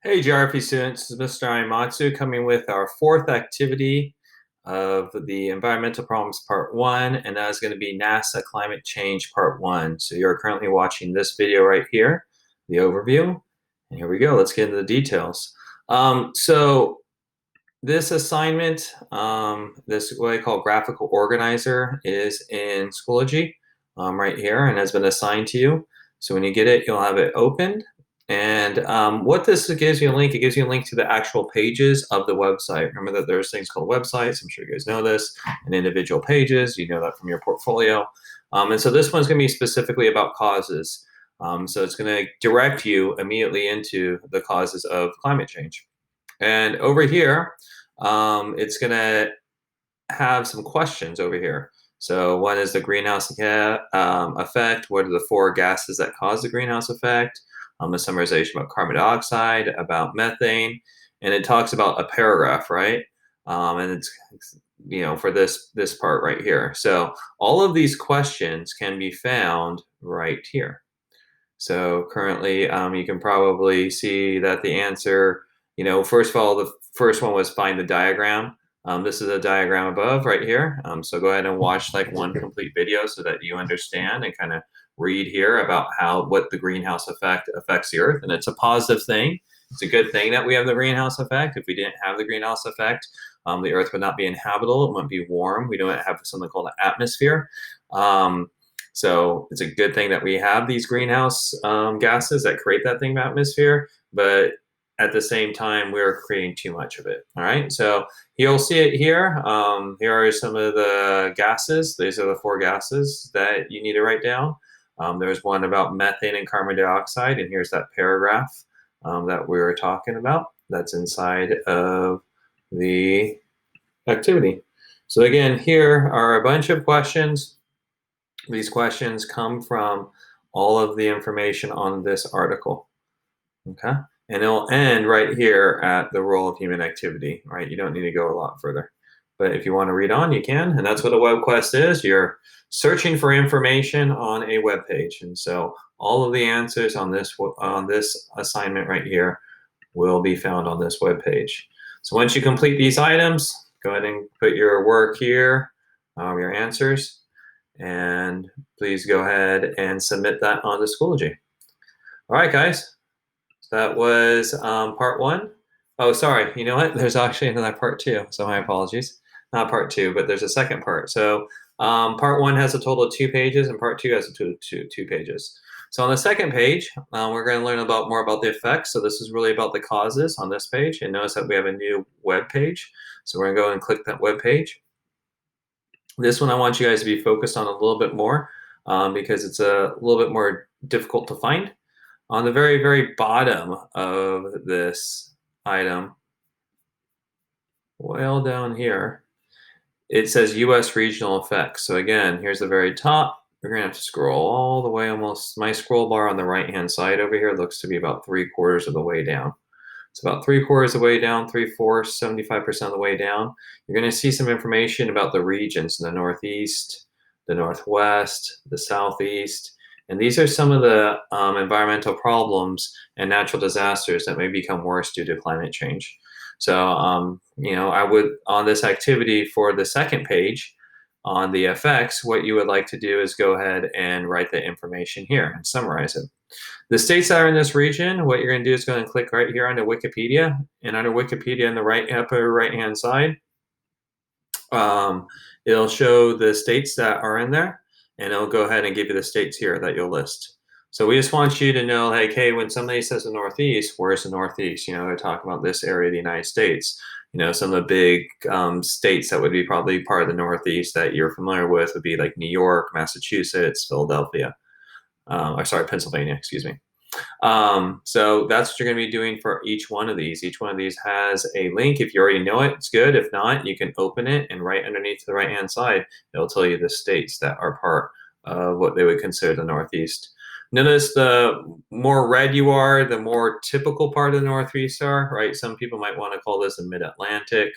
Hey, GRP students, this is Mr. Aimatsu coming with our fourth activity of the Environmental Problems Part 1, and that is going to be NASA Climate Change Part 1. So you're currently watching this video right here, the overview. And here we go, let's get into the details. So this assignment, this what I call graphical organizer, is in Schoology right here and has been assigned to you. So when you get it, you'll have it opened. And what this gives you a link, it gives you a link to the actual pages of the website. Remember that there's things called websites, I'm sure you guys know this, and individual pages, you know that from your portfolio. And so this one's gonna be specifically about causes. So it's gonna direct you immediately into the causes of climate change. And over here, it's going to have some questions over here. So one is the greenhouse effect. What are the four gases that cause the greenhouse effect? A summarization about carbon dioxide, about methane, and it talks about a paragraph, right? And it's for this part right here. So all of these questions can be found right here. So currently, you can probably see that the answer, first of all, the first one was find the diagram. This is a diagram above right here. So go ahead and watch like one complete video so that you understand and kind of read here about what the greenhouse effect affects the Earth. And it's a positive thing. It's a good thing that we have the greenhouse effect. If we didn't have the greenhouse effect, the Earth would not be inhabitable. It wouldn't be warm. We don't have something called an atmosphere. So it's a good thing that we have these greenhouse gases that create that thing of atmosphere, but at the same time, we're creating too much of it. All right, so you'll see it here. Here are some of the gases. These are the four gases that you need to write down. There's one about methane and carbon dioxide, and here's that paragraph that we were talking about. That's inside of the activity. So again, here are a bunch of questions. These questions come from all of the information on this article, okay? And it'll end right here at the role of human activity, right? You don't need to go a lot further. But if you want to read on, you can, and that's what a WebQuest is. You're searching for information on a web page, and so all of the answers on this assignment right here will be found on this web page. So once you complete these items, go ahead and put your work here, your answers, and please go ahead and submit that onto Schoology. All right, guys, that was part one. Oh, sorry, you know what? There's actually another part two, so my apologies. Not part two, but there's a second part. So part one has a total of 2 pages, and part two has a total of two pages. So on the second page, we're going to learn more about the effects. So this is really about the causes on this page. And notice that we have a new web page. So we're going to go and click that web page. This one I want you guys to be focused on a little bit more because it's a little bit more difficult to find. On the very, very bottom of this item, well down here, it says US regional effects. So again, here's the very top. We're gonna have to scroll all the way almost. My scroll bar on the right-hand side over here looks to be about 3/4 of the way down. It's about 3/4 of the way down, 3/4, 75% of the way down. You're going to see some information about the regions in the Northeast, the Northwest, the Southeast. And these are some of the environmental problems and natural disasters that may become worse due to climate change. So, I would, on this activity for the second page, on the effects, what you would like to do is go ahead and write the information here and summarize it. The states that are in this region, what you're going to do is go and click right here under Wikipedia, and under Wikipedia in the upper right-hand side, it'll show the states that are in there, and it'll go ahead and give you the states here that you'll list. So we just want you to know, like, hey, when somebody says the Northeast, where's the Northeast? They're talking about this area of the United States. Some of the big states that would be probably part of the Northeast that you're familiar with would be like New York, Massachusetts, Philadelphia. Pennsylvania, excuse me. So that's what you're going to be doing for each one of these. Each one of these has a link. If you already know it, it's good. If not, you can open it, and right underneath to the right-hand side, it'll tell you the states that are part of what they would consider the Northeast. Notice the more red you are, the more typical part of the Northeast are, right? Some people might want to call this a mid-Atlantic.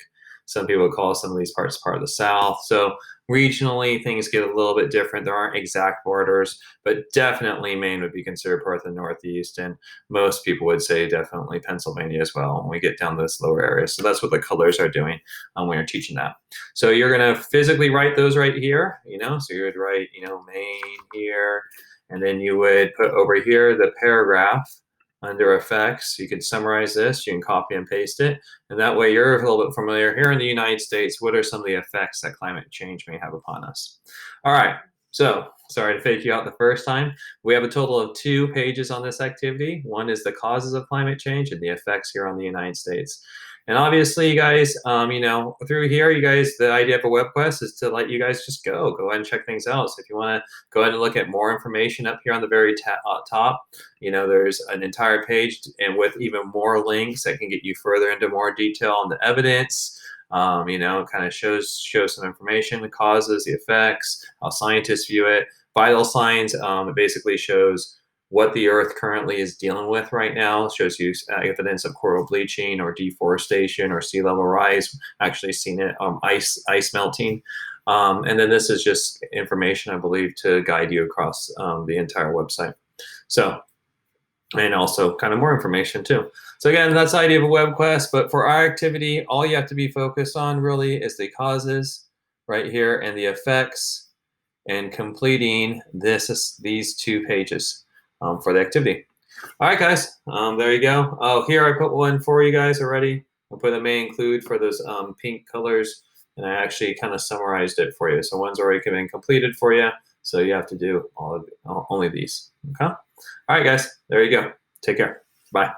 Some people call some of these parts part of the South. So Regionally, things get a little bit different. There aren't exact borders, but definitely Maine would be considered part of the Northeast, and most people would say definitely Pennsylvania as well when we get down to this lower area. So that's what the colors are doing when you're teaching that. So you're going to physically write those right here, so you would write, Maine here, and then you would put over here the paragraph under effects. You can summarize this, you can copy and paste it, and that way you're a little bit familiar. Here in the United States, what are some of the effects that climate change may have upon us? All right, so sorry to fake you out the first time. We have a total of 2 pages on this activity. One is the causes of climate change and the effects here on the United States. And obviously, you guys, through here, you guys, the idea of a WebQuest is to let you guys just go ahead and check things out. So if you want to go ahead and look at more information up here on the very top, there's an entire page and with even more links that can get you further into more detail on the evidence. Kind of shows some information, the causes, the effects, how scientists view it. Vital signs, it basically shows what the Earth currently is dealing with right now. It shows you evidence of coral bleaching or deforestation or sea level rise. Actually seen it, ice melting. And then this is just information, I believe, to guide you across the entire website. So, and also kind of more information too. So again, that's the idea of a WebQuest, but for our activity, all you have to be focused on really is the causes right here and the effects and completing these 2 pages for the activity. All right, guys, there you go. Oh, here I put one for you guys already. I put a may include for those pink colors, and I actually kind of summarized it for you. So one's already been completed for you, so you have to do only these, okay? All right, guys, there you go. Take care. Bye.